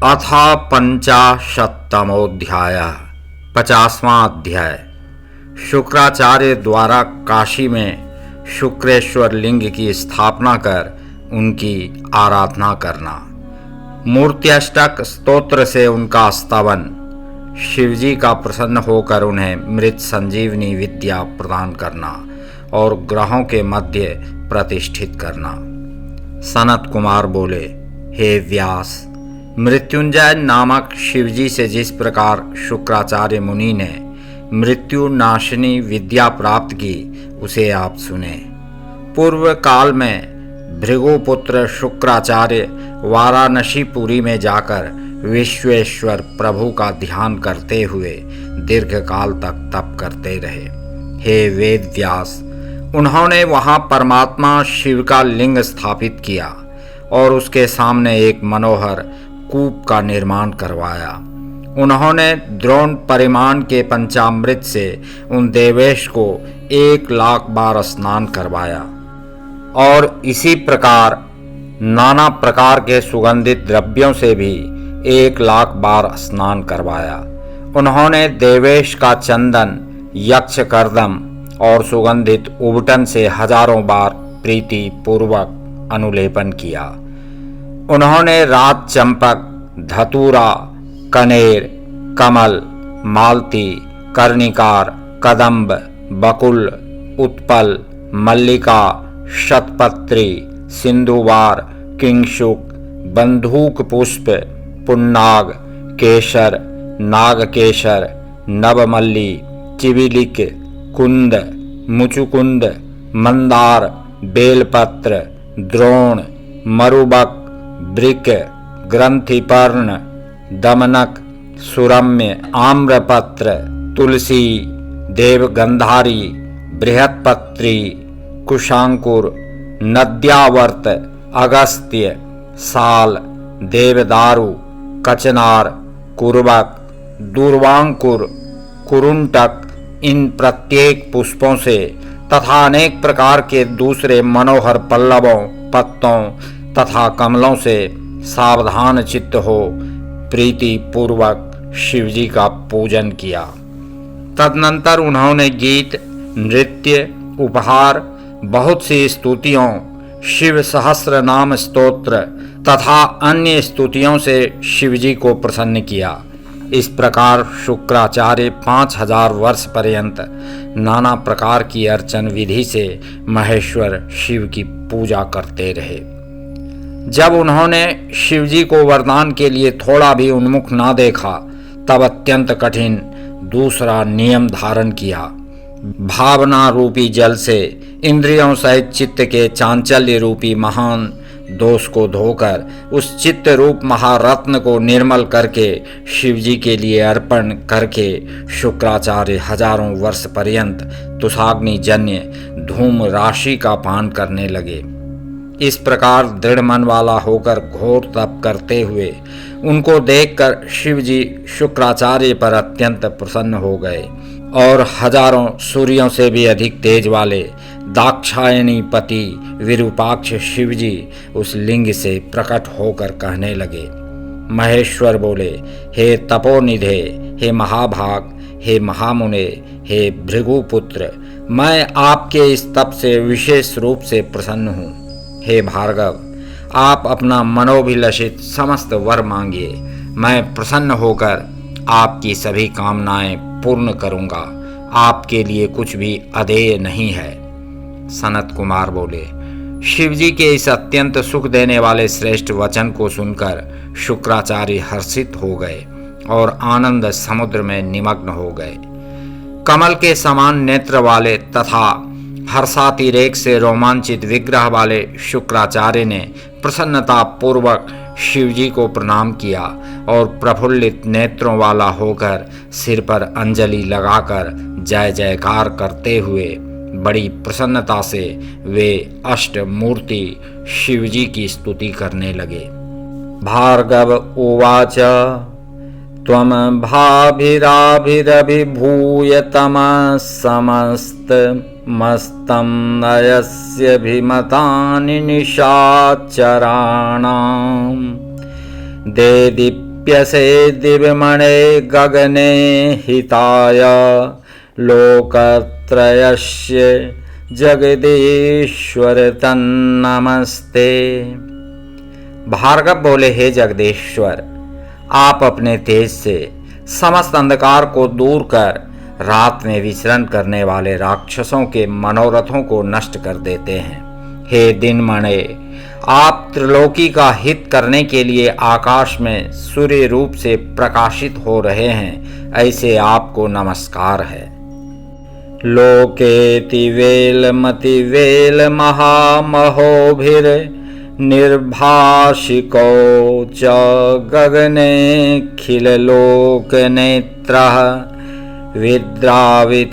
अथ पंचाशत्तमोऽध्यायः 50वां अध्याय। शुक्राचार्य द्वारा काशी में शुक्रेश्वर लिंग की स्थापना कर उनकी आराधना करना। मूर्त्यष्टक स्तोत्र से उनका स्तवन। शिवजी का प्रसन्न होकर उन्हें मृत संजीवनी विद्या प्रदान करना और ग्रहों के मध्य प्रतिष्ठित करना। सनत कुमार बोले, हे व्यास, मृत्युंजय नामक शिवजी से जिस प्रकार शुक्राचार्य मुनि ने मृत्यु नाशिनी विद्या प्राप्त की, उसे आप सुने। पूर्व काल में भृगुपुत्र शुक्राचार्य वाराणसीपुरी में जाकर विश्वेश्वर प्रभु का ध्यान करते हुए दीर्घ काल तक तप करते रहे। हे वेद व्यास, उन्होंने वहां परमात्मा शिव का लिंग स्थापित किया और उसके सामने एक मनोहर कूप का निर्माण करवाया। उन्होंने द्रोण परिमाण के पंचामृत से उन देवेश को 1,00,000 बार स्नान करवाया और इसी प्रकार नाना प्रकार के सुगंधित द्रव्यों से भी 1,00,000 बार स्नान करवाया। उन्होंने देवेश का चंदन, यक्ष कर्दम और सुगंधित उबटन से हजारों बार प्रीति पूर्वक अनुलेपन किया। उन्होंने रात चंपक, धतूरा, कनेर, कमल, मालती, कर्णिकार, कदम्ब, बकुल, उत्पल, मल्लिका, शतपत्री, सिंधुवार, किंशुक, बंधूक पुष्प, पुन्नाग, केशर, नागकेशर, नवमल्ली, चिबिलिक, कुंद, मुचुकुंद, मंदार, बेलपत्र, द्रोण, मरुबक, वृक, ग्रंथिपर्ण, दमनक, सुरम्य, आम्रपत्र, तुलसी, देवगंधारी, बृहत्पत्री, कुशांकुर, नद्यावर्त, अगस्त्य, साल, देवदारु, कचनार, कुर्बक, दूर्वांकुर, कुरुंटक, इन प्रत्येक पुष्पों से तथा अनेक प्रकार के दूसरे मनोहर पल्लवों, पत्तों तथा कमलों से सावधान चित्त हो प्रीति पूर्वक शिवजी का पूजन किया। तदनंतर उन्होंने गीत, नृत्य, उपहार, बहुत सी स्तुतियों, शिव सहस्र नाम स्तोत्र तथा अन्य स्तुतियों से शिवजी को प्रसन्न किया। इस प्रकार शुक्राचार्य 5,000 वर्ष पर्यंत नाना प्रकार की अर्चन विधि से महेश्वर शिव की पूजा करते रहे। जब उन्होंने शिवजी को वरदान के लिए थोड़ा भी उन्मुख ना देखा, तब अत्यंत कठिन दूसरा नियम धारण किया। भावना रूपी जल से इंद्रियों सहित चित्त के चांचल्य रूपी महान दोष को धोकर उस चित्त रूप महारत्न को निर्मल करके शिवजी के लिए अर्पण करके शुक्राचार्य हजारों वर्ष पर्यंत तुषाग्नि जन्य धूम राशि का पान करने लगे। इस प्रकार दृढ़ मन वाला होकर घोर तप करते हुए उनको देखकर शिवजी शुक्राचार्य पर अत्यंत प्रसन्न हो गए और हजारों सूर्यों से भी अधिक तेज वाले दाक्षायणी पति विरूपाक्ष शिवजी उस लिंग से प्रकट होकर कहने लगे। महेश्वर बोले, हे तपोनिधे, हे महाभाग, हे महामुने, हे भृगुपुत्र, मैं आपके इस तप से विशेष रूप से प्रसन्न हूँ। हे भार्गव, आप अपना मनोभिलषित समस्त वर मांगिए, मैं प्रसन्न होकर आपकी सभी कामनाएं पूर्ण करूँगा। आपके लिए कुछ भी अदेय नहीं है। सनत कुमार बोले, शिवजी के इस अत्यंत सुख देने वाले श्रेष्ठ वचन को सुनकर शुक्राचार्य हर्षित हो गए और आनंद समुद्र में निमग्न हो गए। कमल के समान नेत्र वाले तथा हर्षातिरेक से रोमांचित विग्रह वाले शुक्राचार्य ने प्रसन्नता पूर्वक शिवजी को प्रणाम किया और प्रफुल्लित नेत्रों वाला होकर सिर पर अंजलि लगाकर जय जयकार करते हुए बड़ी प्रसन्नता से वे अष्टमूर्ति शिवजी की स्तुति करने लगे। भार्गव उवाच, त्वं भाभिराभिरभिभूय तमः समस्तमस्तं नयस्य भिमतानि निशाचराणां देदीप्यमानानि प्यसे दिव्यमणे गगने हिताय लोकत्रयस्य जगदीश्वर तन्नमस्ते। भार्गव बोले, हे जगदीश्वर, आप अपने तेज से समस्त अंधकार को दूर कर रात में विचरण करने वाले राक्षसों के मनोरथों को नष्ट कर देते हैं। हे दिनमणे, आप त्रिलोकी का हित करने के लिए आकाश में सूर्य रूप से प्रकाशित हो रहे हैं, ऐसे आपको नमस्कार है। लोकेति वेलमतिवेल महामहोभिर निर्भाषिको च गगने खिललोक नेत्रः विद्राविताखिलतमाः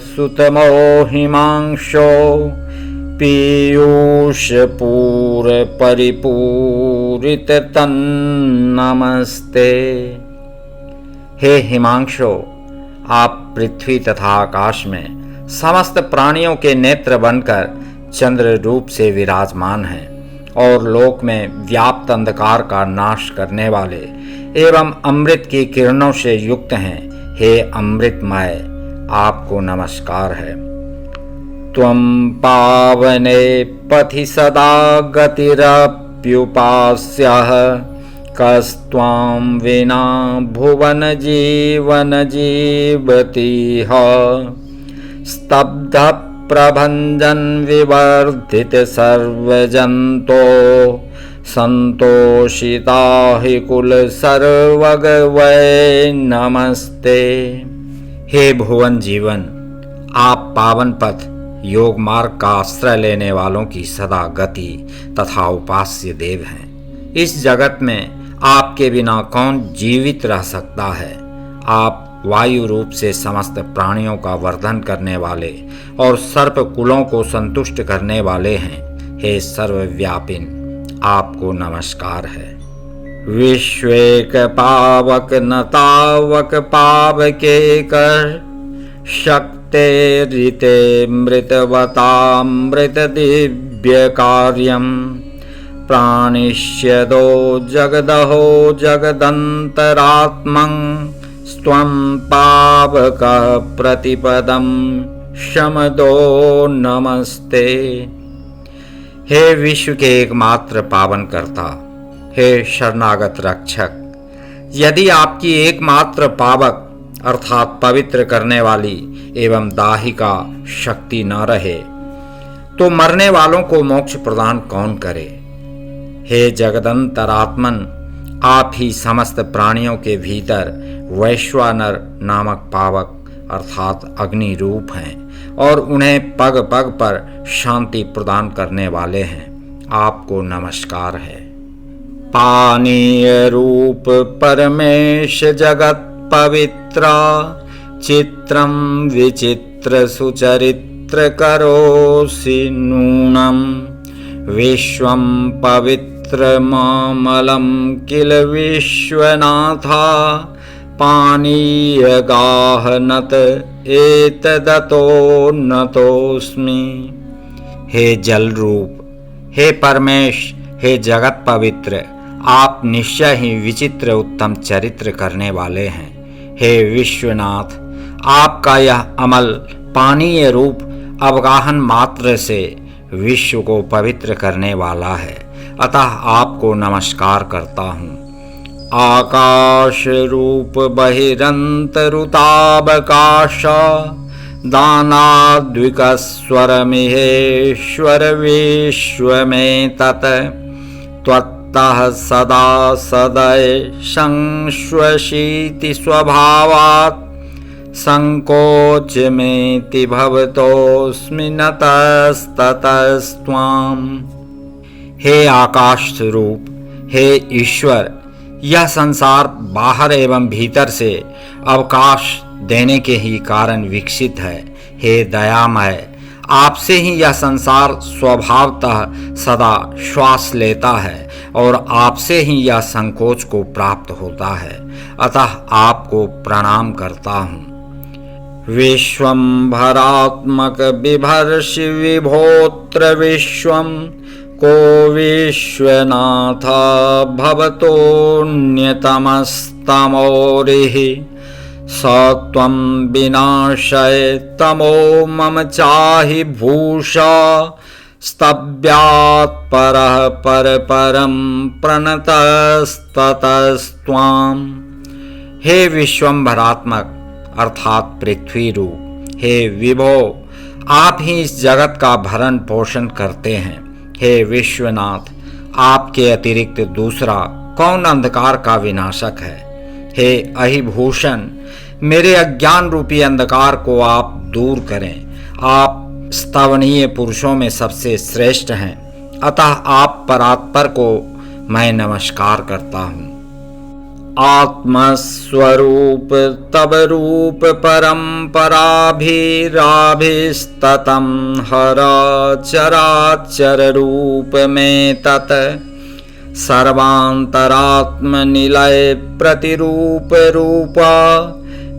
सुतमोहिमांशो पीयूषपूरपरिपूरित तन्नमस्ते। हे हिमांशो, आप पृथ्वी तथा आकाश में समस्त प्राणियों के नेत्र बनकर चंद्र रूप से विराजमान हैं और लोक में व्याप्त अंधकार का नाश करने वाले एवं अमृत की किरणों से युक्त हैं। हे अमृतमय, आपको नमस्कार है। त्वं पावने पथि सदा गतिरप्युपास्यः कस्त्वां विना भुवन जीवन जीवतीह स्तब्ध प्रभंजन विवर्धित सर्वजन्तो संतोषिता हि कुल सर्वग वै नमस्ते। हे भुवन जीवन, आप पावन पथ योग मार्ग का आश्रय लेने वालों की सदा गति तथा उपास्य देव हैं। इस जगत में आपके बिना कौन जीवित रह सकता है। आप वायु रूप से समस्त प्राणियों का वर्धन करने वाले और सर्प कुलों को संतुष्ट करने वाले हैं। हे सर्वव्यापिन, आपको नमस्कार है। विश्वेक पावक न तावक पावके कर शक्ते ऋते मृतवतामृत दिव्य कार्यम प्राणिष्यदो जगदहो जगदंतरात्मं स्वं पावक प्रतिपदम शमदो नमस्ते। हे विश्व के एकमात्र पावन करता, हे शरणागत रक्षक, यदि आपकी एकमात्र पावक अर्थात पवित्र करने वाली एवं दाहिका शक्ति न रहे तो मरने वालों को मोक्ष प्रदान कौन करे। हे जगदंतरात्मन, आप ही समस्त प्राणियों के भीतर वैश्वानर नामक पावक अर्थात अग्नि रूप हैं और उन्हें पग पग पर शांति प्रदान करने वाले हैं। आपको नमस्कार है। पानीय रूप परमेश जगत पवित्रा चित्रम विचित्र सुचरित्र करोसि नूनम विश्वं पवित्रममलं किल विश्वनाथा पानीय गाहनत एतदतो नतोस्मि। हे जल रूप, हे परमेश, हे जगत पवित्र, आप निश्चय ही विचित्र उत्तम चरित्र करने वाले हैं। हे विश्वनाथ, आपका यह अमल पानीय रूप अवगाहन मात्र से विश्व को पवित्र करने वाला है, अतः आपको नमस्कार करता हूँ। आकाश रूप बहिरंतरुतावकाश दानाद्विकस्वरमिहेश्वर विश्व में तत् त्वत्तः सदा सदय संश्वशीति स्वभावात् संकोच मेति भवतोस्मि नतस्ततस्त्वाम्। हे आकाश स्वरूप, हे ईश्वर, यह संसार बाहर एवं भीतर से अवकाश देने के ही कारण विकसित है। हे दयामय, आपसे ही यह संसार स्वभावतः सदा श्वास लेता है और आपसे ही यह संकोच को प्राप्त होता है, अतः आपको प्रणाम करता हूँ। विश्वंभरात्मक बिभर्षि विभोत्र विश्वं को विश्वनाथ भवतोऽन्यतमस्तमोरिः स त्वं विनाशय तमो मम चाहि भूषा स्तव्यात् परः परं प्रणतस्ततस्त्वाम्। हे विश्वम्भरात्मक अर्थात पृथ्वी रूप, हे विभो आप ही इस जगत का भरण पोषण करते हैं। हे विश्वनाथ आपके अतिरिक्त दूसरा कौन अंधकार का विनाशक है। हे अहिभूषण मेरे अज्ञान रूपी अंधकार को आप दूर करें। आप स्तवनीय पुरुषों में सबसे श्रेष्ठ हैं, अतः आप परात्पर को मैं नमस्कार करता हूँ। आत्मस्वरूप तब रूप परंपराभिराभिस्ततं हर चराचर रूप में तत् सर्वांतरात्मनिलय प्रतिरूप रूपा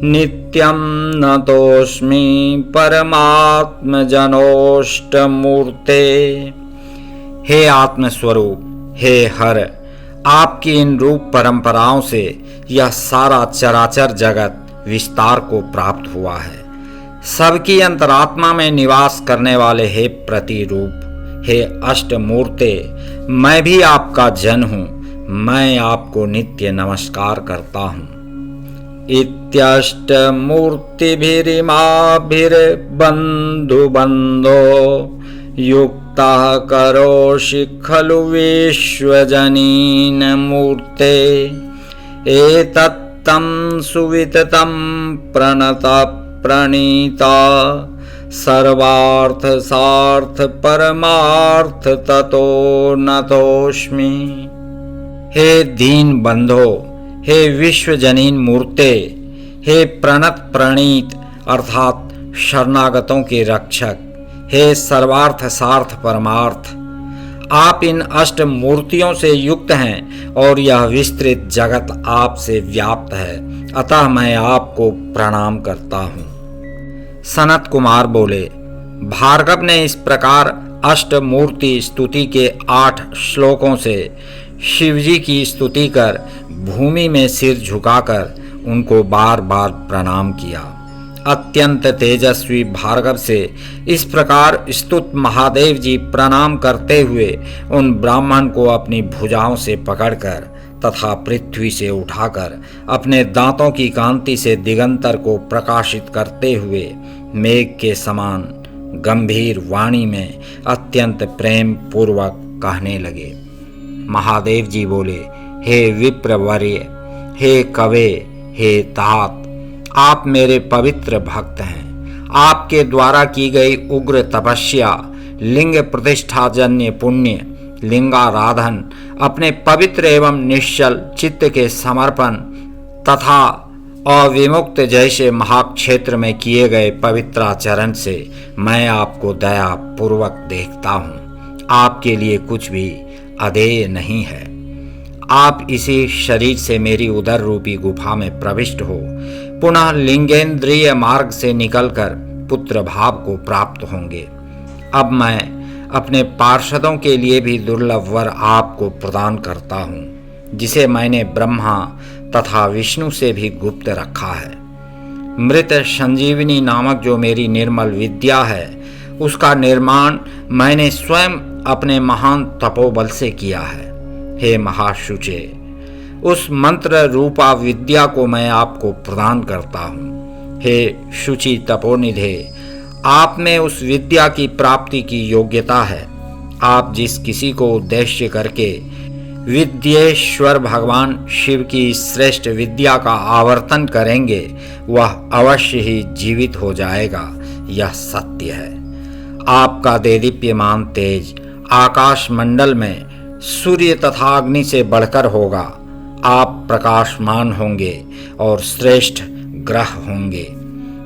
नित्यं नतोऽस्मि परमात्मजनोष्टमूर्ते। हे आत्मस्वरूप, हे हर आपकी इन रूप परंपराओं से यह सारा चराचर जगत विस्तार को प्राप्त हुआ है। सबकी अंतरात्मा में निवास करने वाले हे प्रतिरूप, हे अष्टमूर्ते मैं भी आपका जन हूँ, मैं आपको नित्य नमस्कार करता हूँ। इत्यष्टमूर्तिभिरिमाभिर्बन्धुबन्धो युक्तः करोषि खलु विश्वजनीन मूर्ते एतत्तं सुविततं प्रणत प्रणीता सर्वार्थ सार्थ परमार्थ ततो नतोऽस्मि। हे दीन बंधो, हे विश्वजनीन मूर्ते, हे प्रणत प्रणीत अर्थात शरणागतों के रक्षक, हे सर्वार्थ सार्थ परमार्थ आप इन अष्ट मूर्तियों से युक्त हैं और यह विस्तृत जगत आपसे व्याप्त है, अतः मैं आपको प्रणाम करता हूँ। सनत कुमार बोले, भार्गव ने इस प्रकार अष्टमूर्ति स्तुति के 8 श्लोकों से शिवजी की स्तुति कर भूमि में सिर झुकाकर उनको बार बार प्रणाम किया। अत्यंत तेजस्वी भार्गव से इस प्रकार स्तुत महादेव जी प्रणाम करते हुए उन ब्राह्मण को अपनी भुजाओं से पकड़कर तथा पृथ्वी से उठाकर अपने दांतों की कांति से दिगंतर को प्रकाशित करते हुए मेघ के समान गंभीर वाणी में अत्यंत प्रेम पूर्वक कहने लगे। महादेव जी बोले, हे विप्रवर्य, हे कवे, हे तात, आप मेरे पवित्र भक्त हैं। आपके द्वारा की गई उग्र तपस्या, लिंग प्रतिष्ठाजन्य पुण्य, लिंगाराधन, अपने पवित्र एवं निश्चल चित्त के समर्पण तथा अविमुक्त जैसे महाक्षेत्र में किए गए पवित्राचरण से मैं आपको दया पूर्वक देखता हूँ। आपके लिए कुछ भी अधेय नहीं है। आप इसी शरीर से मेरी उदर रूपी गुफा में प्रविष्ट हो पुनः लिंगेंद्रिय मार्ग से निकलकर पुत्र भाव को प्राप्त होंगे। अब मैं अपने पार्षदों के लिए भी दुर्लभ वर आपको प्रदान करता हूँ, जिसे मैंने ब्रह्मा तथा विष्णु से भी गुप्त रखा है। मृत संजीवनी नामक जो मेरी निर्मल विद्या है, उसका निर्माण मैंने स्वयं अपने महान तपोबल से किया है। हे महाशुचे, उस मंत्र रूपा विद्या को मैं आपको प्रदान करता हूँ। हे शुचि तपोनिधे, आप में उस विद्या की प्राप्ति की योग्यता है। आप जिस किसी को उद्देश्य करके विद्येश्वर भगवान शिव की श्रेष्ठ विद्या का आवर्तन करेंगे, वह अवश्य ही जीवित हो जाएगा, यह सत्य है। आपका देदीप्यमान तेज आकाश मंडल में सूर्य तथा अग्नि से बढ़कर होगा। आप प्रकाशमान होंगे और श्रेष्ठ ग्रह होंगे।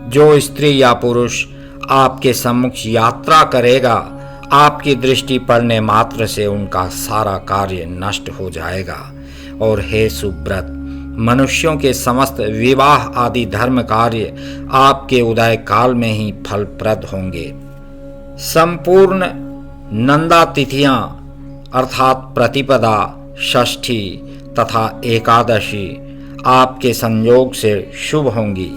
जो स्त्री या पुरुष आपके सम्मुख यात्रा करेगा, आपकी दृष्टि पड़ने मात्र से उनका सारा कार्य नष्ट हो जाएगा। और हे सुब्रत, मनुष्यों के समस्त विवाह आदि धर्म कार्य आपके उदय काल में ही फलप्रद होंगे। संपूर्ण नंदा तिथियां अर्थात प्रतिपदा, षष्ठी तथा एकादशी आपके संयोग से शुभ होंगी।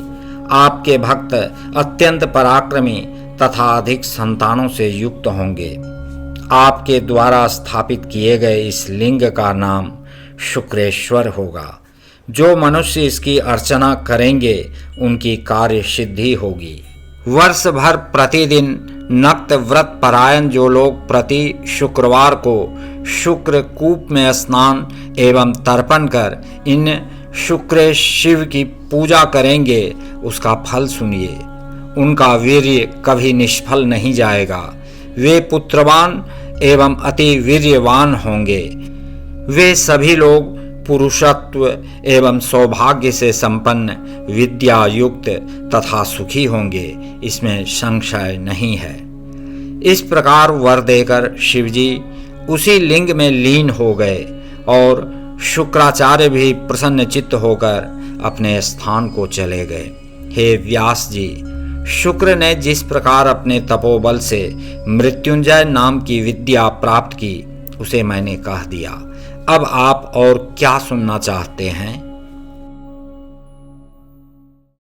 आपके भक्त अत्यंत पराक्रमी तथा अधिक संतानों से युक्त होंगे। आपके द्वारा स्थापित किए गए इस लिंग का नाम शुक्रेश्वर होगा। जो मनुष्य इसकी अर्चना करेंगे उनकी कार्य सिद्धि होगी। वर्ष भर प्रतिदिन नक्त व्रत परायण जो लोग प्रति शुक्रवार को शुक्र कूप में स्नान एवं तर्पण कर इन शुक्र शिव की पूजा करेंगे, उसका फल सुनिए। उनका वीर्य कभी निष्फल नहीं जाएगा। वे पुत्रवान एवं अति वीर्यवान होंगे। वे सभी लोग पुरुषत्व एवं सौभाग्य से संपन्न, विद्या युक्त तथा सुखी होंगे, इसमें संशय नहीं है। इस प्रकार वर देकर शिवजी उसी लिंग में लीन हो गए और शुक्राचार्य भी प्रसन्न चित्त होकर अपने स्थान को चले गए। हे व्यास जी, शुक्र ने जिस प्रकार अपने तपोबल से मृत्युंजय नाम की विद्या प्राप्त की, उसे मैंने कह दिया। अब आप और क्या सुनना चाहते हैं?